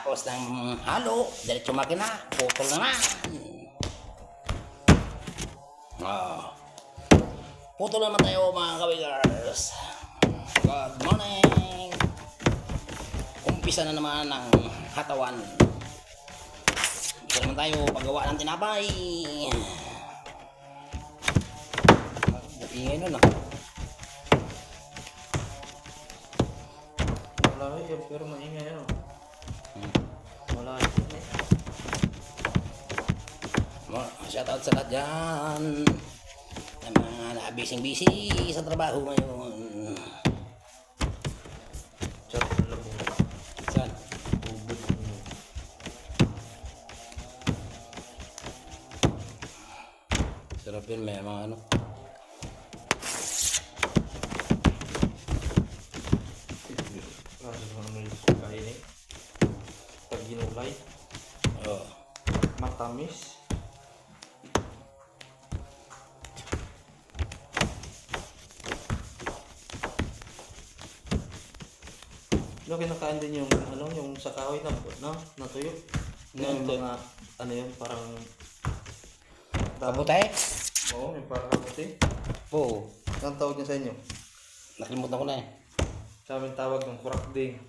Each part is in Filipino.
Pagkatapos ng halo, diretso makina, putol naman. Putol naman tayo mga kabigars. Good morning. Umpisa na naman ng hatawan. Umpisa naman tayo paggawa ng tinapay. Ingay nun ah. Wala yun, pero maingay ano. Wala yun. Shoutout sa lahat dyan. Ang mga na-busy sa trabaho ngayon. Chat ng labong. Saan? Ubod. Sarap yun, may mga ano. Kaso ano yung kainin. Pag ginulay. Oh. Matamis. No, kinakain din yung ano, yung sa kahoy na natuyo. Yung mga ano yun, parang Kabutay? oo, yung parang kamuti. Oo. Anong tawag niya sa inyo? Nakalimutan ko na eh. Sa amin tawag ng kurakding.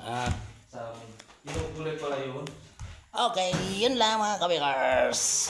Ah. Sa amin. Yung kulay pala yun. Okay, yun lang mga kabikers.